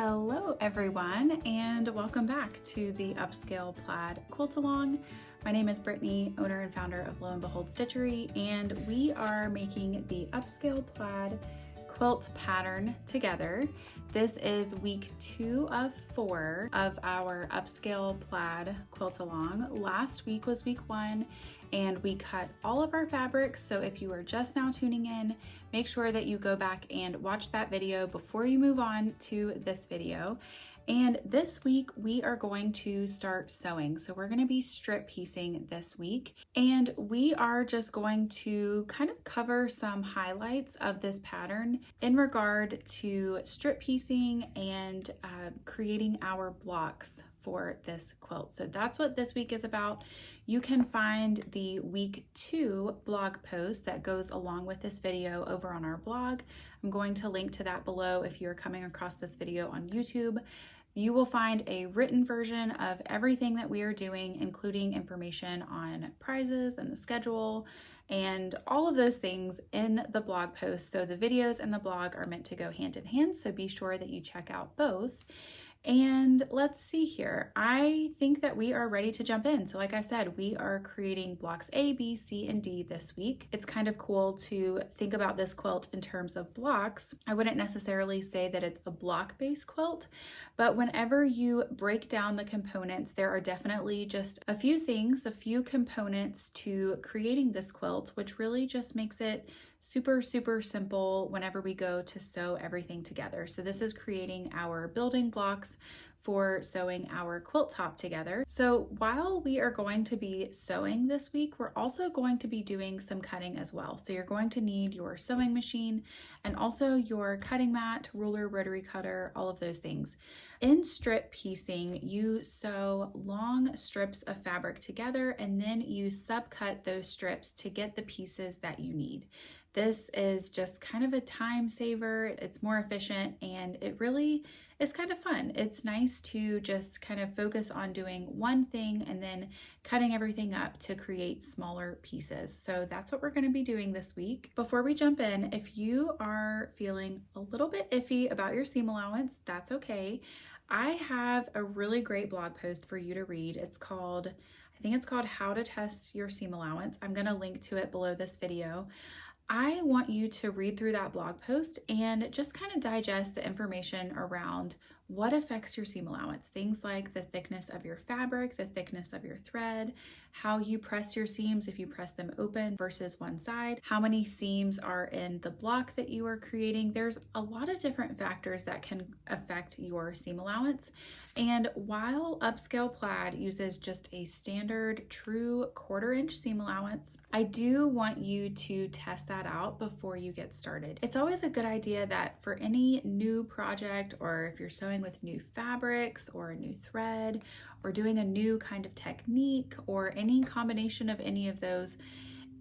Hello everyone, and welcome back to the Upscale Plaid Quilt Along. My name is Brittany, owner and founder of Lo and Behold Stitchery, and we are making the Upscale Plaid quilt pattern together. This is week 2 of 4 of our Upscale Plaid Quilt Along. Last week was week 1, and we cut all of our fabrics, so if you are just now tuning in, make sure that you go back and watch that video before you move on to this video. And this week we are going to start sewing. So we're going to be strip piecing this week, and we are just going to kind of cover some highlights of this pattern in regard to strip piecing and creating our blocks for this quilt. So that's what this week is about. You can find the week 2 blog post that goes along with this video over on our blog. I'm going to link to that below if you're coming across this video on YouTube. You will find a written version of everything that we are doing, including information on prizes and the schedule and all of those things in the blog post. So the videos and the blog are meant to go hand in hand, so be sure that you check out both. And let's see here. I think that we are ready to jump in. So like I said, we are creating blocks A, B, C, and D this week. It's kind of cool to think about this quilt in terms of blocks. I wouldn't necessarily say that it's a block-based quilt, but whenever you break down the components, there are definitely just a few things, a few components to creating this quilt, which really just makes it super simple whenever we go to sew everything together. So this is creating our building blocks for sewing our quilt top together. So while we are going to be sewing this week, we're also going to be doing some cutting as well. So you're going to need your sewing machine and also your cutting mat, ruler, rotary cutter, all of those things. In strip piecing, you sew long strips of fabric together and then you subcut those strips to get the pieces that you need. This is just kind of a time saver. It's more efficient and it really is kind of fun. It's nice to just kind of focus on doing one thing and then cutting everything up to create smaller pieces. So that's what we're going to be doing this week. Before we jump in, if you are feeling a little bit iffy about your seam allowance, that's okay. I have a really great blog post for you to read. I think it's called How to Test Your Seam Allowance. I'm going to link to it below this video. I want you to read through that blog post and just kind of digest the information around what affects your seam allowance. Things like the thickness of your fabric, the thickness of your thread, how you press your seams if you press them open versus one side, how many seams are in the block that you are creating. There's a lot of different factors that can affect your seam allowance. And while Upscale Plaid uses just a standard true 1/4 inch seam allowance, I do want you to test that out before you get started. It's always a good idea that for any new project, or if you're sewing with new fabrics or a new thread or doing a new kind of technique or any combination of any of those,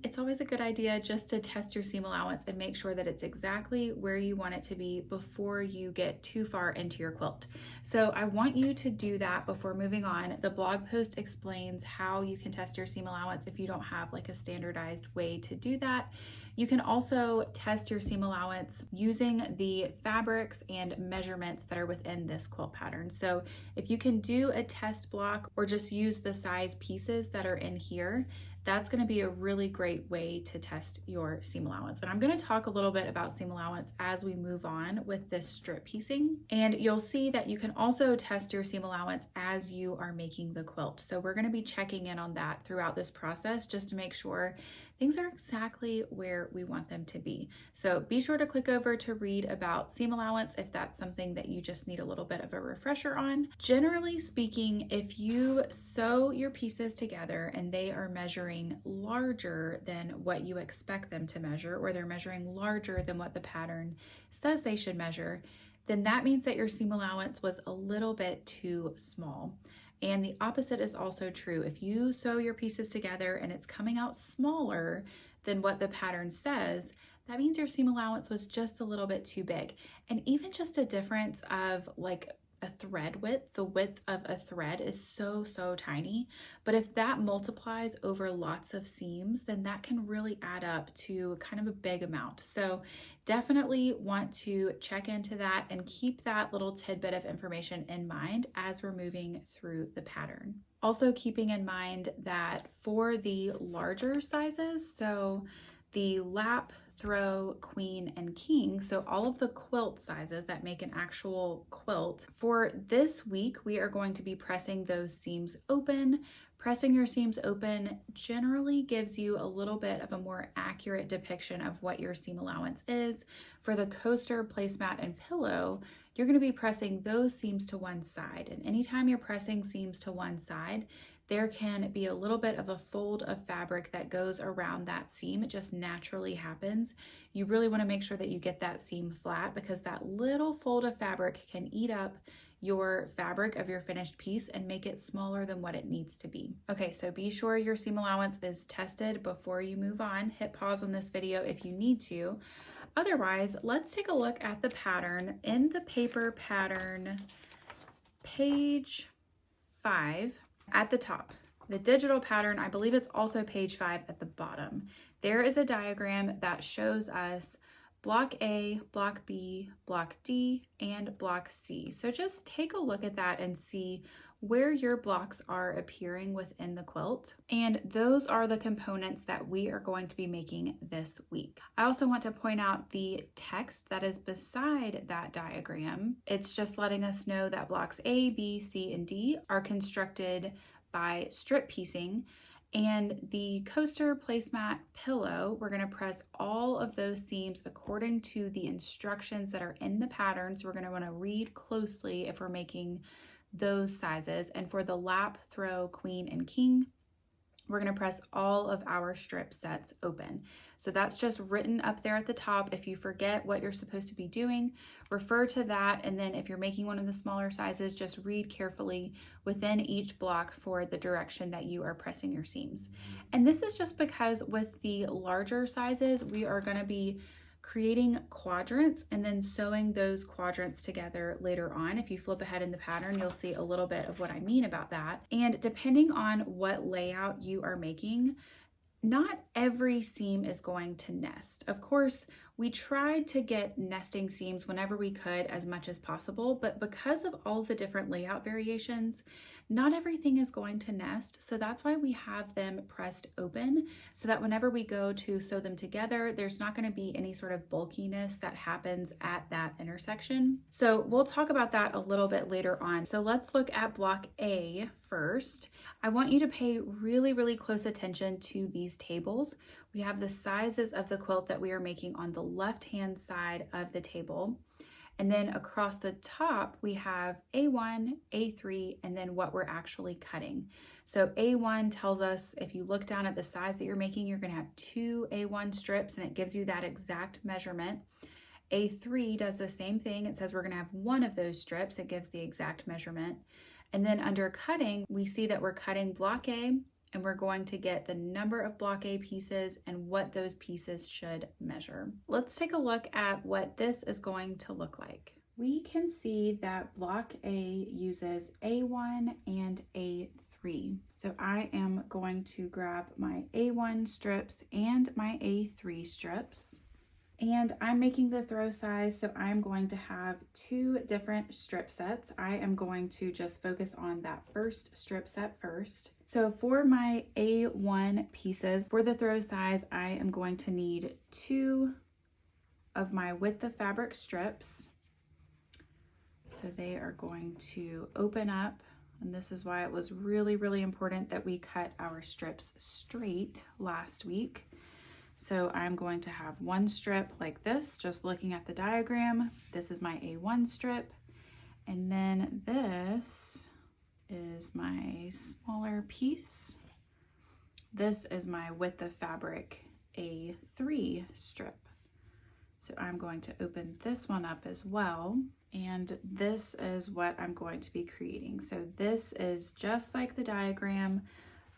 it's always a good idea just to test your seam allowance and make sure that it's exactly where you want it to be before you get too far into your quilt. So I want you to do that before moving on. The blog post explains how you can test your seam allowance if you don't have like a standardized way to do that. You can also test your seam allowance using the fabrics and measurements that are within this quilt pattern. So if you can do a test block or just use the size pieces that are in here, that's going to be a really great way to test your seam allowance. And I'm going to talk a little bit about seam allowance as we move on with this strip piecing. And you'll see that you can also test your seam allowance as you are making the quilt. So we're going to be checking in on that throughout this process just to make sure things are exactly where we want them to be. So be sure to click over to read about seam allowance if that's something that you just need a little bit of a refresher on. Generally speaking, if you sew your pieces together and they are measuring larger than what you expect them to measure, or they're measuring larger than what the pattern says they should measure, then that means that your seam allowance was a little bit too small. And the opposite is also true. If you sew your pieces together and it's coming out smaller than what the pattern says, that means your seam allowance was just a little bit too big. And even just a difference of like a thread width. The width of a thread is so tiny, but if that multiplies over lots of seams, then that can really add up to kind of a big amount. So definitely want to check into that and keep that little tidbit of information in mind as we're moving through the pattern. Also keeping in mind that for the larger sizes, so the lap, throw, queen, and king, so all of the quilt sizes that make an actual quilt, for this week we are going to be pressing those seams open. Pressing your seams open generally gives you a little bit of a more accurate depiction of what your seam allowance is. For the coaster, placemat, and pillow, you're going to be pressing those seams to one side, and anytime you're pressing seams to one side, there can be a little bit of a fold of fabric that goes around that seam. It just naturally happens. You really want to make sure that you get that seam flat, because that little fold of fabric can eat up your fabric of your finished piece and make it smaller than what it needs to be. Okay, so be sure your seam allowance is tested before you move on. Hit pause on this video if you need to. Otherwise, let's take a look at the pattern. In the paper pattern, page 5, at the top, the digital pattern, I believe it's also page 5 at the bottom. There is a diagram that shows us block A, block B, block D, and block C. So just take a look at that and see where your blocks are appearing within the quilt. And those are the components that we are going to be making this week. I also want to point out the text that is beside that diagram. It's just letting us know that blocks A, B, C, and D are constructed by strip piecing. And the coaster, placemat, pillow, we're going to press all of those seams according to the instructions that are in the pattern. So we're going to want to read closely if we're making those sizes. And for the lap, throw, queen, and king, we're going to press all of our strip sets open. So that's just written up there at the top. If you forget what you're supposed to be doing, refer to that. And then if you're making one of the smaller sizes, just read carefully within each block for the direction that you are pressing your seams. And this is just because with the larger sizes, we are going to be creating quadrants and then sewing those quadrants together later on. If you flip ahead in the pattern, you'll see a little bit of what I mean about that. And depending on what layout you are making, not every seam is going to nest. Of course, we tried to get nesting seams whenever we could as much as possible, but because of all the different layout variations, not everything is going to nest. So that's why we have them pressed open, so that whenever we go to sew them together, there's not going to be any sort of bulkiness that happens at that intersection. So we'll talk about that a little bit later on. So let's look at block A first. I want you to pay really close attention to these tables. We have the sizes of the quilt that we are making on the left-hand side of the table. And then across the top, we have A1, A3, and then what we're actually cutting. So A1 tells us, if you look down at the size that you're making, you're gonna have 2 A1 strips, and it gives you that exact measurement. A3 does the same thing. It says we're gonna have 1 of those strips. It gives the exact measurement. And then under cutting, we see that we're cutting block A, and we're going to get the number of block A pieces and what those pieces should measure. Let's take a look at what this is going to look like. We can see that block A uses A1 and A3. So I am going to grab my A1 strips and my A3 strips. And I'm making the throw size, so I'm going to have 2 different strip sets. I am going to just focus on that first strip set first. So for my A1 pieces, for the throw size, I am going to need 2 of my width of fabric strips. So they are going to open up, and this is why it was really important that we cut our strips straight last week. So I'm going to have 1 strip like this, just looking at the diagram. This is my A1 strip. And then this is my smaller piece. This is my width of fabric A3 strip. So I'm going to open this one up as well. And this is what I'm going to be creating. So this is just like the diagram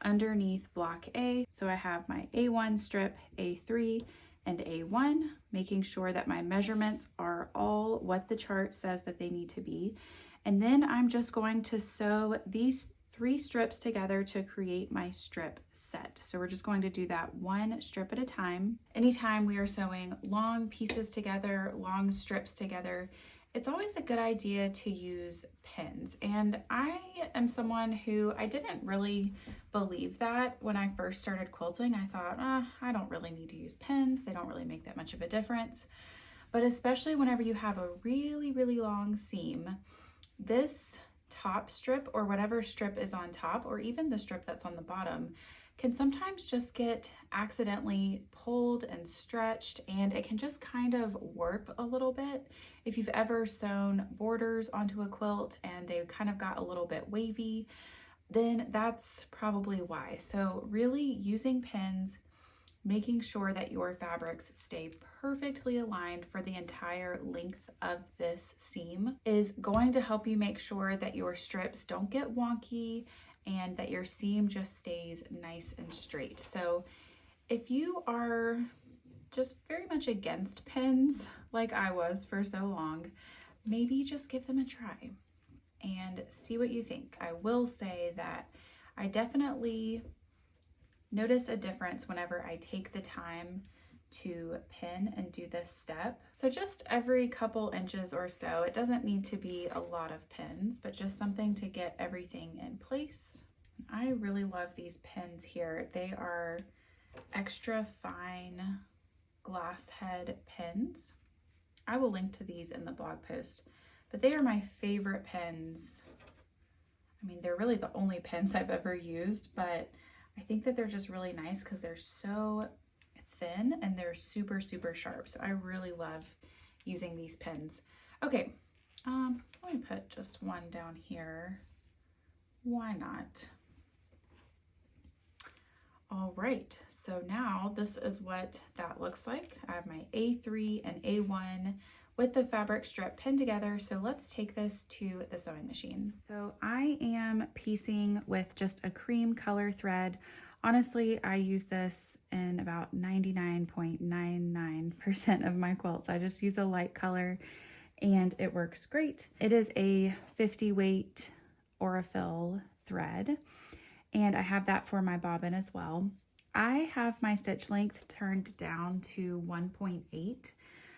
underneath block A. So I have my A1 strip, A3, and A1, making sure that my measurements are all what the chart says that they need to be. And then I'm just going to sew these 3 strips together to create my strip set. So we're just going to do that one strip at a time. Anytime we are sewing long pieces together, long strips together, it's always a good idea to use pins. And I am someone who, I didn't really believe that when I first started quilting. I thought, I don't really need to use pins. They don't really make that much of a difference. But especially whenever you have a really, really long seam, this top strip or whatever strip is on top, or even the strip that's on the bottom, can sometimes just get accidentally pulled and stretched, and it can just kind of warp a little bit. If you've ever sewn borders onto a quilt and they kind of got a little bit wavy, then that's probably why. So really using pins, making sure that your fabrics stay perfectly aligned for the entire length of this seam is going to help you make sure that your strips don't get wonky and that your seam just stays nice and straight. So if you are just very much against pins, like I was for so long, maybe just give them a try and see what you think. I will say that I definitely notice a difference whenever I take the time to pin and do this step. So just every couple inches or so, it doesn't need to be a lot of pins, but just something to get everything in place. I really love these pins here. They are extra fine glass head pins. I will link to these in the blog post, but they are my favorite pins. I mean, they're really the only pins I've ever used, but I think that they're just really nice because they're so thin and they're super, super sharp. So I really love using these pins. Okay, let me put just one down here. Why not? All right, so now this is what that looks like. I have my A3 and A1 with the fabric strip pinned together. So let's take this to the sewing machine. So I am piecing with just a cream color thread. Honestly, I use this in about 99.99% of my quilts. I just use a light color and it works great. It is a 50 weight Aurifil thread, and I have that for my bobbin as well. I have my stitch length turned down to 1.8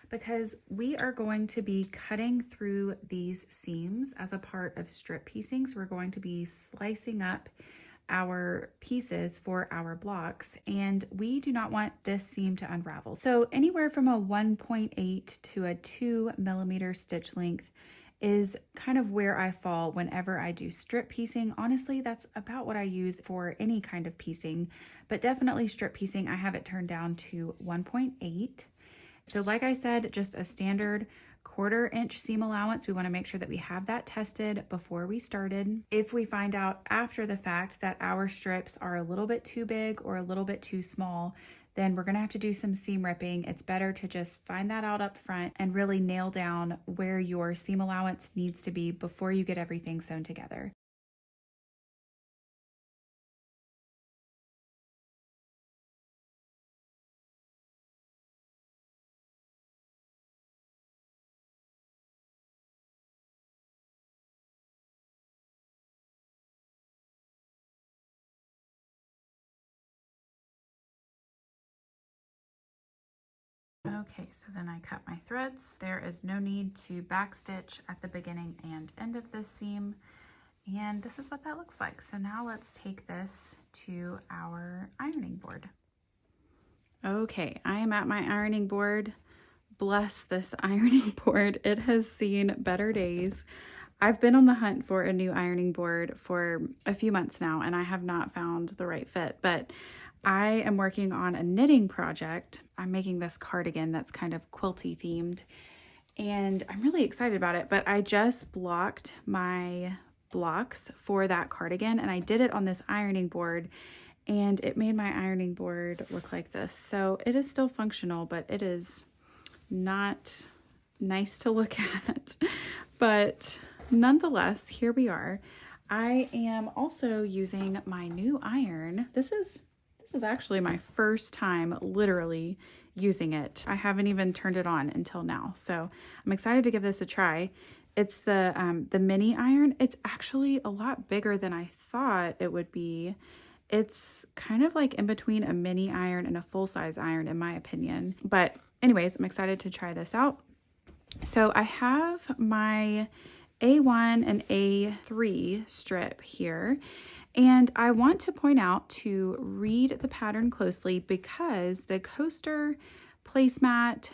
because we are going to be cutting through these seams as a part of strip piecing. So we're going to be slicing up our pieces for our blocks, and we do not want this seam to unravel. So anywhere from a 1.8 to a 2 millimeter stitch length is kind of where I fall whenever I do strip piecing. Honestly, that's about what I use for any kind of piecing, but definitely strip piecing, I have it turned down to 1.8. So like I said, just a standard 1/4 inch seam allowance. We want to make sure that we have that tested before we started. If we find out after the fact that our strips are a little bit too big or a little bit too small, then we're going to have to do some seam ripping. It's better to just find that out up front and really nail down where your seam allowance needs to be before you get everything sewn together. Okay, so then I cut my threads. There is no need to backstitch at the beginning and end of this seam. And this is what that looks like. So now let's take this to our ironing board. Okay, I am at my ironing board. Bless this ironing board. It has seen better days. I've been on the hunt for a new ironing board for a few months now, and I have not found the right fit, but I am working on a knitting project. I'm making this cardigan that's kind of quilty themed, and I'm really excited about it, but I just blocked my blocks for that cardigan, and I did it on this ironing board, and it made my ironing board look like this. So it is still functional, but it is not nice to look at. But nonetheless, here we are. I am also using my new iron. This is actually my first time literally using it. I haven't even turned it on until now. So I'm excited to give this a try. It's the mini iron. It's actually a lot bigger than I thought it would be. It's kind of like in between a mini iron and a full-size iron in my opinion. But anyways, I'm excited to try this out. So I have my A1 and A3 strip here, and I want to point out to read the pattern closely because the coaster, placemat,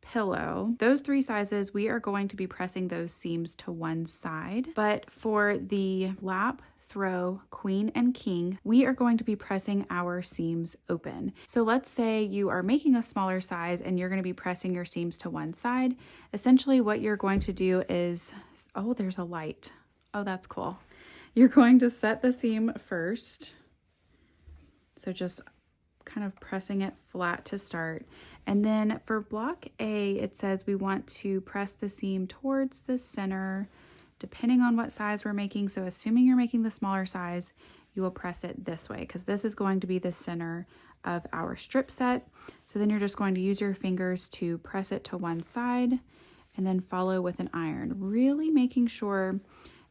pillow, those 3 sizes, we are going to be pressing those seams to one side. But for the lap, throw, queen, and king, we are going to be pressing our seams open. So let's say you are making a smaller size and you're going to be pressing your seams to one side. Essentially what you're going to do is, oh, there's a light. Oh, that's cool. You're going to set the seam first. So just kind of pressing it flat to start. And then for block A, it says we want to press the seam towards the center, depending on what size we're making. So assuming you're making the smaller size, you will press it this way because this is going to be the center of our strip set. So then you're just going to use your fingers to press it to one side and then follow with an iron, really making sure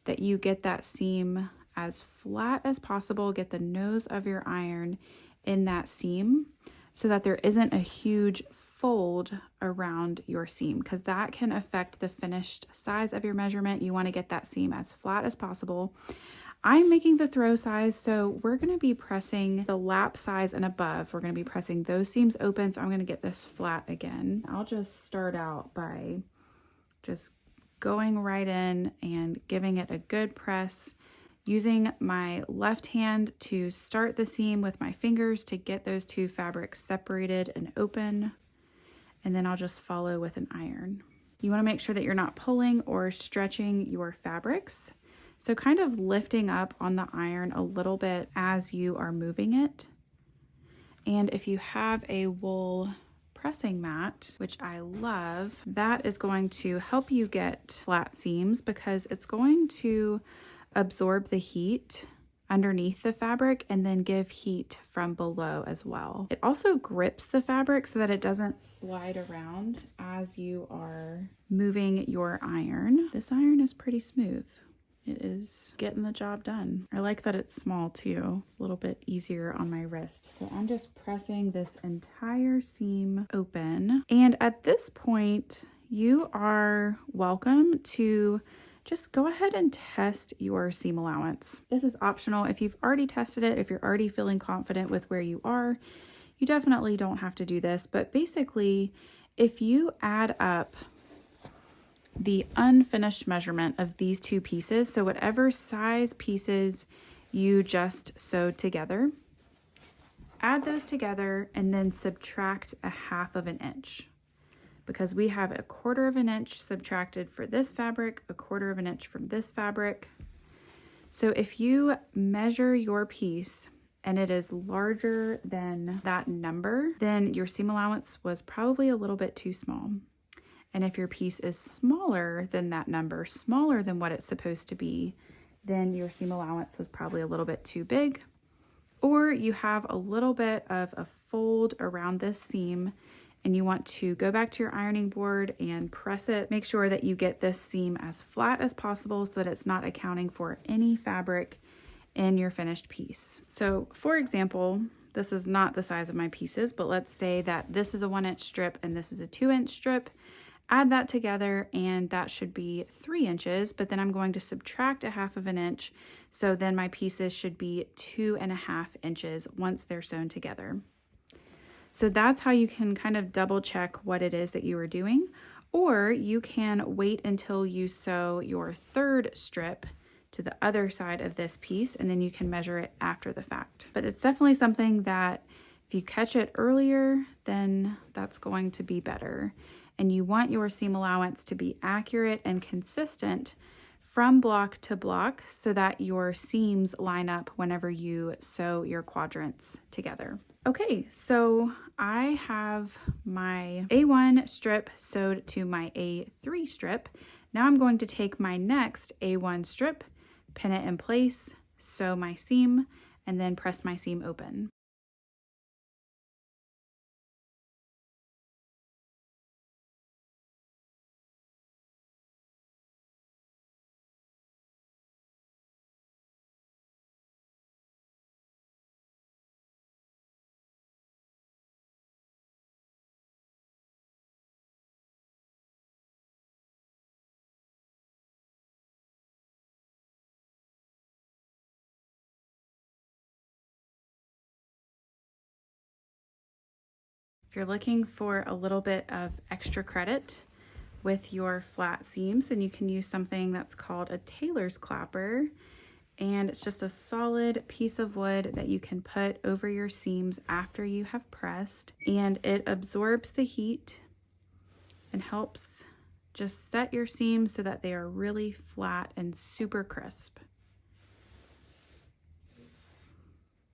that you get that seam as flat as possible, get the nose of your iron in that seam so that there isn't a huge fold around your seam because that can affect the finished size of your measurement. You want to get that seam as flat as possible. I'm making the throw size, so we're going to be pressing the lap size and above. We're going to be pressing those seams open, so I'm going to get this flat again. I'll just start out by just going right in and giving it a good press, using my left hand to start the seam with my fingers to get those 2 fabrics separated and open. And then I'll just follow with an iron. You want to make sure that you're not pulling or stretching your fabrics. So kind of lifting up on the iron a little bit as you are moving it. And if you have a wool pressing mat, which I love, that is going to help you get flat seams because it's going to absorb the heat underneath the fabric and then give heat from below as well. It also grips the fabric so that it doesn't slide around as you are moving your iron. This iron is pretty smooth. It is getting the job done. I like that it's small too. It's a little bit easier on my wrist. So I'm just pressing this entire seam open. And at this point, you are welcome to just go ahead and test your seam allowance. This is optional. If you've already tested it, if you're already feeling confident with where you are, you definitely don't have to do this. But basically, if you add up the unfinished measurement of these 2 pieces, so whatever size pieces you just sewed together, add those together and then subtract a 1/2 inch. Because we have a 1/4 inch subtracted for this fabric, a 1/4 inch from this fabric. So if you measure your piece and it is larger than that number, then your seam allowance was probably a little bit too small. And if your piece is smaller than that number, smaller than what it's supposed to be, then your seam allowance was probably a little bit too big. Or you have a little bit of a fold around this seam and you want to go back to your ironing board and press it. Make sure that you get this seam as flat as possible so that it's not accounting for any fabric in your finished piece. So for example, this is not the size of my pieces, but let's say that this is a 1-inch strip and this is a 2-inch strip. Add that together and that should be 3 inches, but then I'm going to subtract a 1/2 inch. So then my pieces should be 2.5 inches once they're sewn together. So that's how you can kind of double check what it is that you are doing, or you can wait until you sew your 3rd strip to the other side of this piece and then you can measure it after the fact. But it's definitely something that if you catch it earlier, then that's going to be better. And you want your seam allowance to be accurate and consistent from block to block so that your seams line up whenever you sew your quadrants together. Okay, so I have my A1 strip sewed to my A3 strip. Now I'm going to take my next A1 strip, pin it in place, sew my seam, and then press my seam open. If you're looking for a little bit of extra credit with your flat seams, then you can use something that's called a tailor's clapper. And it's just a solid piece of wood that you can put over your seams after you have pressed, and it absorbs the heat and helps just set your seams so that they are really flat and super crisp.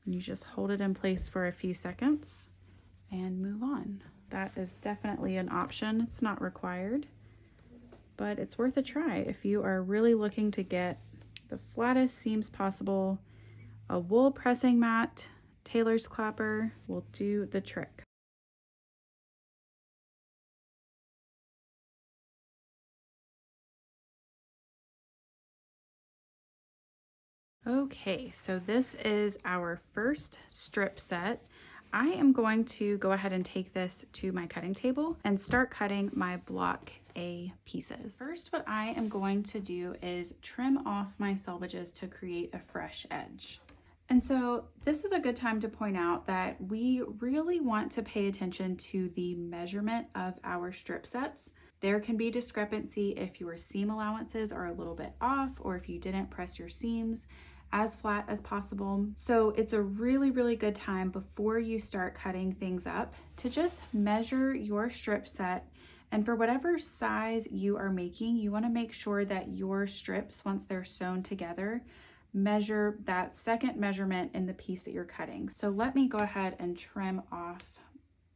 And you just hold it in place for a few seconds and move on. That is definitely an option. It's not required, but it's worth a try if you are really looking to get the flattest seams possible. A wool pressing mat, tailor's clapper will do the trick. Okay, so this is our first strip set. I am going to go ahead and take this to my cutting table and start cutting my block A pieces. First, what I am going to do is trim off my selvages to create a fresh edge. And so this is a good time to point out that we really want to pay attention to the measurement of our strip sets. There can be discrepancy if your seam allowances are a little bit off, or if you didn't press your seams as flat as possible. So it's a really good time before you start cutting things up to just measure your strip set. And for whatever size you are making, you want to make sure that your strips, once they're sewn together, measure that second measurement in the piece that you're cutting. So let me go ahead and trim off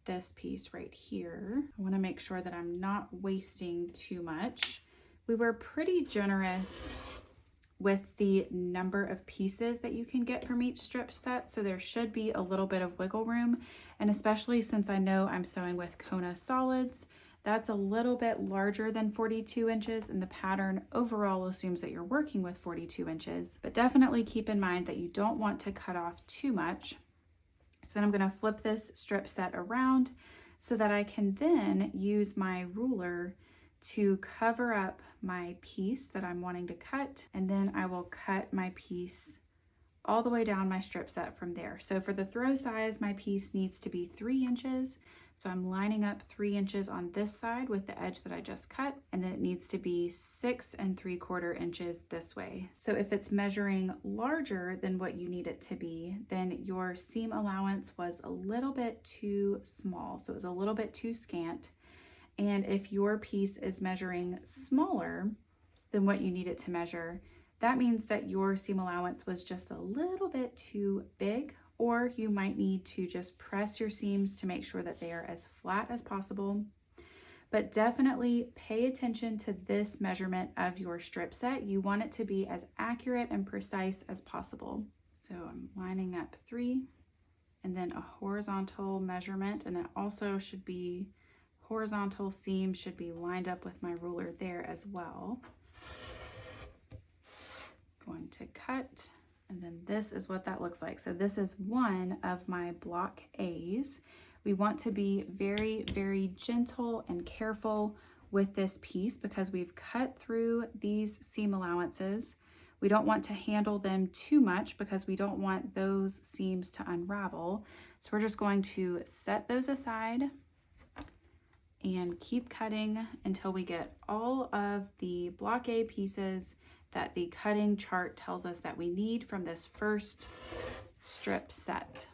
this piece right here. I want to make sure that I'm not wasting too much. We were pretty generous with the number of pieces that you can get from each strip set, so there should be a little bit of wiggle room. And especially since I know I'm sewing with Kona solids, that's a little bit larger than 42 inches, and the pattern overall assumes that you're working with 42 inches, but definitely keep in mind that you don't want to cut off too much. So then I'm going to flip this strip set around so that I can then use my ruler to cover up my piece that I'm wanting to cut, and then I will cut my piece all the way down my strip set from there. So for the throw size, my piece needs to be 3 inches. So I'm lining up 3 inches on this side with the edge that I just cut, and then it needs to be 6 3/4 inches this way. So if it's measuring larger than what you need it to be, then your seam allowance was a little bit too small. So it was a little bit too scant. And if your piece is measuring smaller than what you need it to measure, that means that your seam allowance was just a little bit too big, or you might need to just press your seams to make sure that they are as flat as possible. But definitely pay attention to this measurement of your strip set. You want it to be as accurate and precise as possible. So I'm lining up 3, and then a horizontal measurement, and it also should be horizontal seam should be lined up with my ruler there as well. Going to cut, and then this is what that looks like. So this is one of my block A's. We want to be very gentle and careful with this piece because we've cut through these seam allowances. We don't want to handle them too much because we don't want those seams to unravel. So we're just going to set those aside and keep cutting until we get all of the block A pieces that the cutting chart tells us that we need from this first strip set.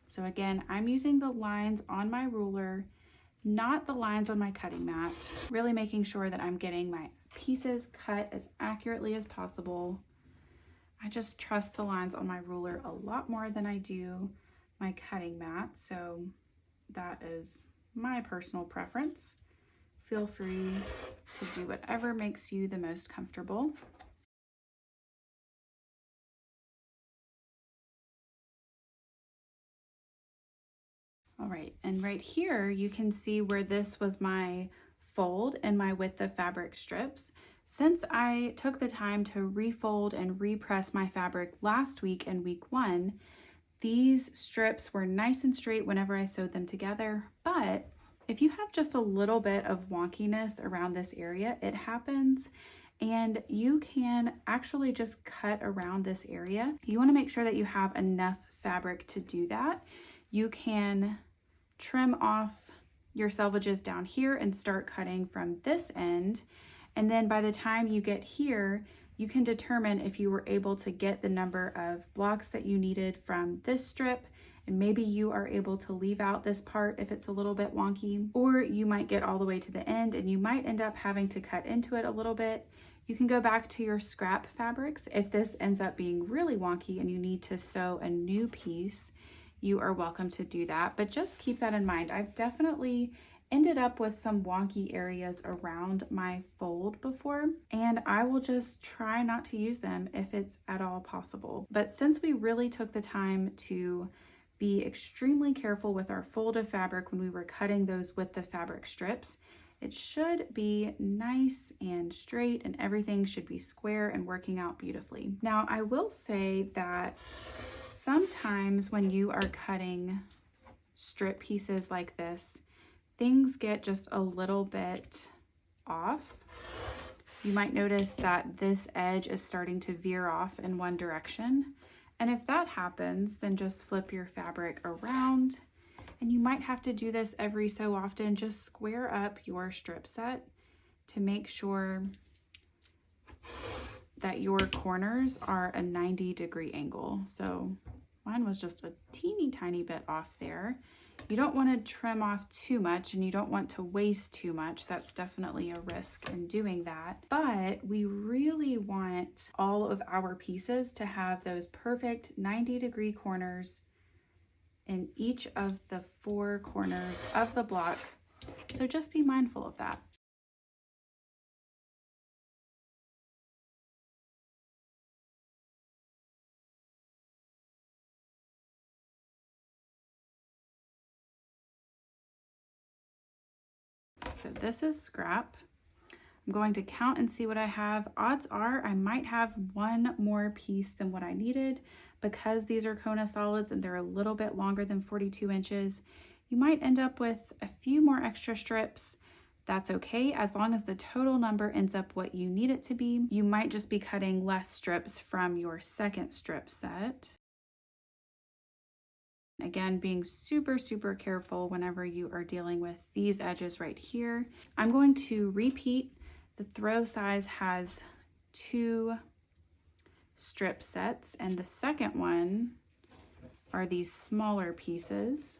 So again, I'm using the lines on my ruler, not the lines on my cutting mat, really making sure that I'm getting my pieces cut as accurately as possible. I just trust the lines on my ruler a lot more than I do my cutting mat, so that is my personal preference. Feel free to do whatever makes you the most comfortable. All right, and right here you can see where this was my fold and my width of fabric strips. Since I took the time to refold and repress my fabric last week in week 1, these strips were nice and straight whenever I sewed them together, but if you have just a little bit of wonkiness around this area, it happens, and you can actually just cut around this area. You want to make sure that you have enough fabric to do that, you can trim off your selvages down here and start cutting from this end. And then by the time you get here, you can determine if you were able to get the number of blocks that you needed from this strip, and maybe you are able to leave out this part if it's a little bit wonky, or you might get all the way to the end and you might end up having to cut into it a little bit. You can go back to your scrap fabrics. If this ends up being really wonky and you need to sew a new piece, you are welcome to do that, but just keep that in mind. I've definitely ended up with some wonky areas around my fold before, and I will just try not to use them if it's at all possible. But since we really took the time to be extremely careful with our fold of fabric when we were cutting those with the fabric strips, it should be nice and straight and everything should be square and working out beautifully. Now, I will say that sometimes when you are cutting strip pieces like this, things get just a little bit off. You might notice that this edge is starting to veer off in one direction. And if that happens, then just flip your fabric around. And you might have to do this every so often. Just square up your strip set to make sure that your corners are a 90-degree angle. So mine was just a teeny tiny bit off there. You don't want to trim off too much and you don't want to waste too much. That's definitely a risk in doing that. But we really want all of our pieces to have those perfect 90-degree corners in each of the 4 corners of the block. So just be mindful of that. So this is scrap. I'm going to count and see what I have. Odds are I might have one more piece than what I needed because these are Kona solids and they're a little bit longer than 42 inches. You might end up with a few more extra strips. That's okay, as long as the total number ends up what you need it to be. You might just be cutting less strips from your second strip set. Again, being super, super careful whenever you are dealing with these edges right here. I'm going to repeat. The throw size has 2 strip sets, and the second one are these smaller pieces.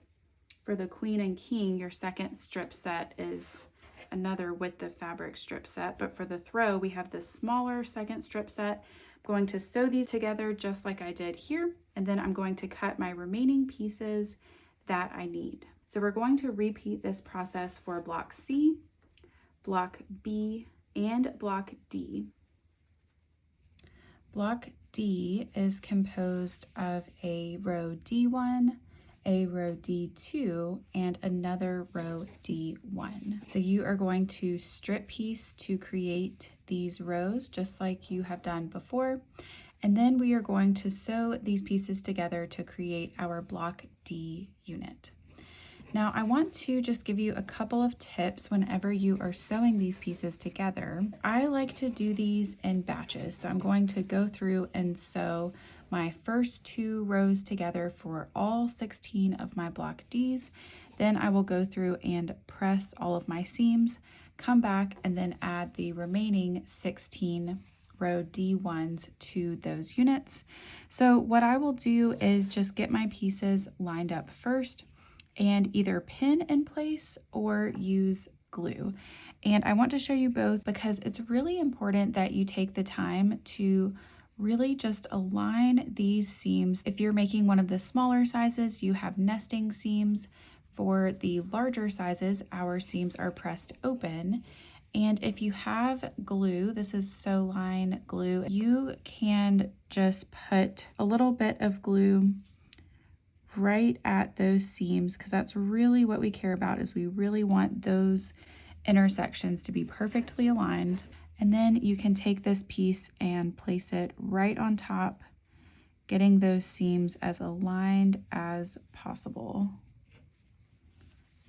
For the queen and king, your second strip set is another width of fabric strip set, but for the throw, we have this smaller second strip set. I'm going to sew these together just like I did here, and then I'm going to cut my remaining pieces that I need. So we're going to repeat this process for block C, block B, and block D. Block D is composed of a row D1, a row D2, and another row D1. So you are going to strip piece to create these rows just like you have done before. And then we are going to sew these pieces together to create our block D unit. Now I want to just give you a couple of tips whenever you are sewing these pieces together. I like to do these in batches. So I'm going to go through and sew my first 2 rows together for all 16 of my block Ds. Then I will go through and press all of my seams, come back, and then add the remaining 16 row D1s to those units. So what I will do is just get my pieces lined up first and either pin in place or use glue. And I want to show you both because it's really important that you take the time to really just align these seams. If you're making one of the smaller sizes, you have nesting seams. For the larger sizes, our seams are pressed open. And if you have glue, this is Sew Line glue, you can just put a little bit of glue right at those seams, because that's really what we care about, is we really want those intersections to be perfectly aligned. And then you can take this piece and place it right on top, getting those seams as aligned as possible.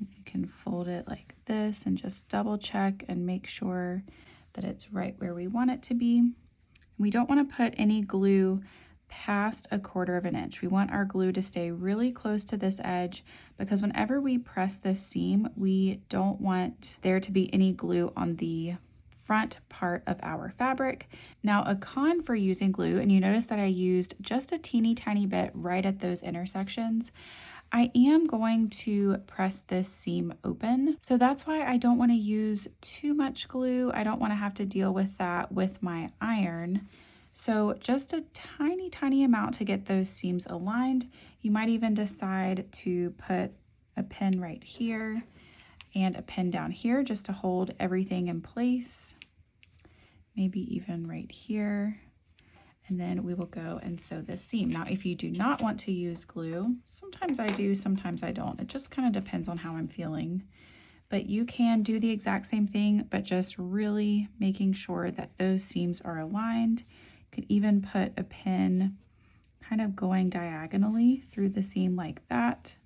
You can fold it like this and just double check and make sure that it's right where we want it to be. We don't want to put any glue past 1/4 inch. We want our glue to stay really close to this edge because whenever we press this seam, we don't want there to be any glue on the front part of our fabric. Now, a con for using glue, and you notice that I used just a teeny tiny bit right at those intersections, I am going to press this seam open. So that's why I don't want to use too much glue. I don't want to have to deal with that with my iron. So just a tiny, tiny amount to get those seams aligned. You might even decide to put a pin right here and a pin down here just to hold everything in place. Maybe even right here. And then we will go and sew this seam. Now, if you do not want to use glue, sometimes I do, sometimes I don't. It just kind of depends on how I'm feeling. But you can do the exact same thing, but just really making sure that those seams are aligned. You could even put a pin kind of going diagonally through the seam like that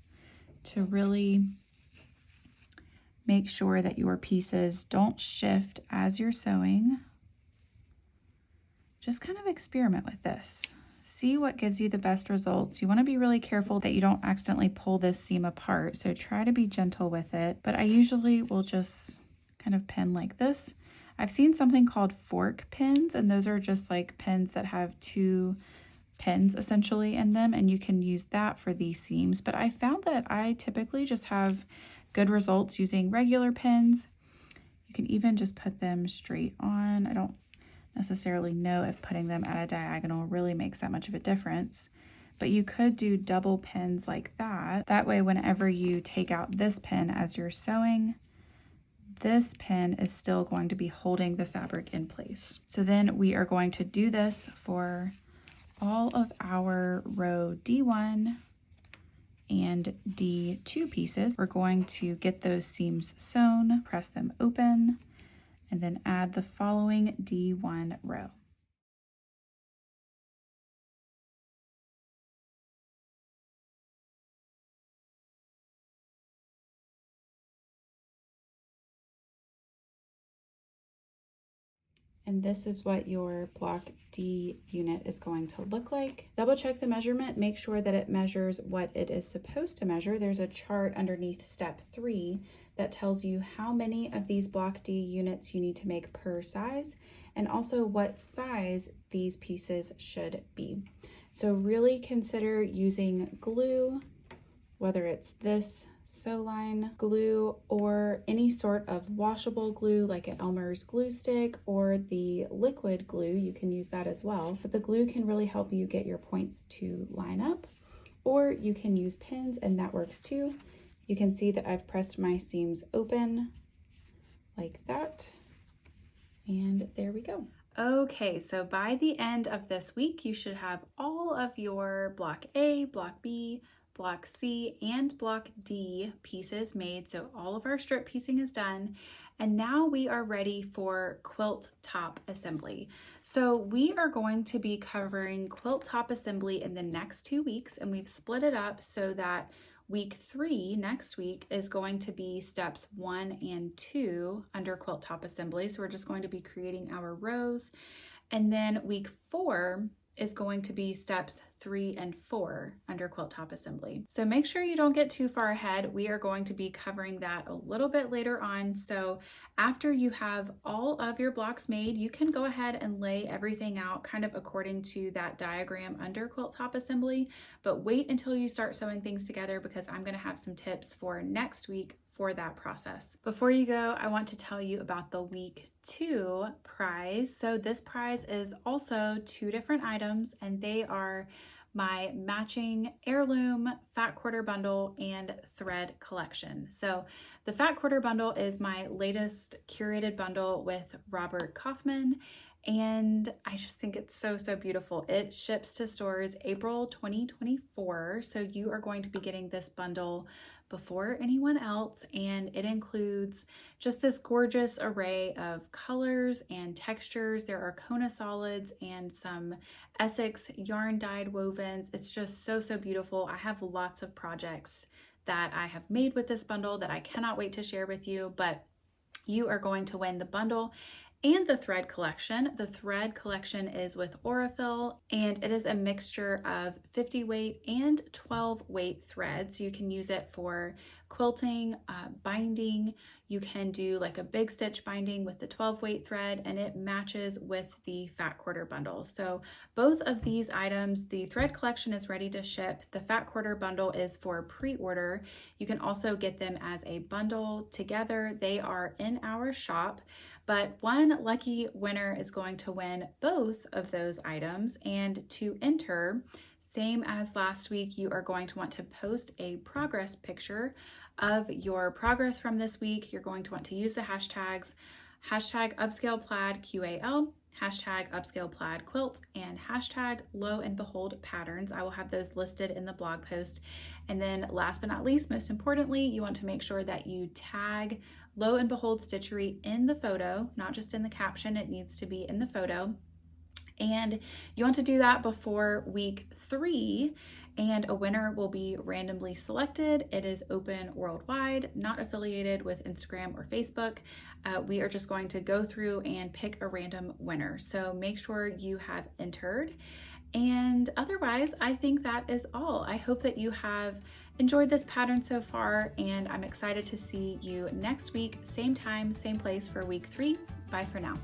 to really make sure that your pieces don't shift as you're sewing. Just kind of experiment with this. See what gives you the best results. You want to be really careful that you don't accidentally pull this seam apart, so try to be gentle with it. But I usually will just kind of pin like this. I've seen something called fork pins, and those are just like pins that have 2 pins essentially in them, and you can use that for these seams. But I found that I typically just have good results using regular pins. You can even just put them straight on. I don't necessarily know if putting them at a diagonal really makes that much of a difference, but you could do double pins like that. That way, whenever you take out this pin as you're sewing, this pin is still going to be holding the fabric in place. So then we are going to do this for all of our row D1 and D2 pieces. We're going to get those seams sewn, press them open, and then add the following D1 row. And this is what your block D unit is going to look like. Double check the measurement, make sure that it measures what it is supposed to measure. There's a chart underneath step 3 that tells you how many of these block D units you need to make per size, and also what size these pieces should be. So really consider using glue, whether it's this sew line glue or any sort of washable glue like an Elmer's glue stick or the liquid glue. You can use that as well, but the glue can really help you get your points to line up, or you can use pins and that works too. You can see that I've pressed my seams open like that, and there we go. Okay, so by the end of this week, you should have all of your block A, block B, block C, and block D pieces made. So all of our strip piecing is done. And now we are ready for quilt top assembly. So we are going to be covering quilt top assembly in the next 2 weeks, and we've split it up so that week 3 next week is going to be steps 1 and 2 under quilt top assembly. So we're just going to be creating our rows. And then week 4 is going to be steps 3 and 4 under quilt top assembly. So make sure you don't get too far ahead. We are going to be covering that a little bit later on. So after you have all of your blocks made, you can go ahead and lay everything out kind of according to that diagram under quilt top assembly, but wait until you start sewing things together because I'm going to have some tips for next week for that process. Before you go, I want to tell you about the week 2 prize. So this prize is also 2 different items, and they are my matching heirloom fat quarter bundle and thread collection. So the fat quarter bundle is my latest curated bundle with Robert Kaufman, and I just think it's so, so beautiful. It ships to stores April 2024, so you are going to be getting this bundle before anyone else, and it includes just this gorgeous array of colors and textures. There are Kona solids and some Essex yarn dyed wovens. It's just so, so beautiful. I have lots of projects that I have made with this bundle that I cannot wait to share with you, but you are going to win the bundle and the thread collection. The thread collection is with Aurifil, and it is a mixture of 50 weight and 12 weight threads. You can use it for quilting, binding. You can do like a big stitch binding with the 12 weight thread, and it matches with the fat quarter bundle. So both of these items, the thread collection is ready to ship. The fat quarter bundle is for pre-order. You can also get them as a bundle together. They are in our shop, but one lucky winner is going to win both of those items. And to enter, same as last week, you are going to want to post a progress picture of your progress from this week. You're going to want to use the hashtags #Upscale Plaid QAL, #Upscale Plaid Quilt, and #Lo and Behold Patterns. I will have those listed in the blog post. And then last but not least, most importantly, you want to make sure that you tag Lo and Behold Stitchery in the photo, not just in the caption. It needs to be in the photo. And you want to do that before week 3, and a winner will be randomly selected. It is open worldwide, not affiliated with Instagram or Facebook. We are just going to go through and pick a random winner. So make sure you have entered. And otherwise, I think that is all. I hope that you have enjoyed this pattern so far, and I'm excited to see you next week, same time, same place for week 3. Bye for now.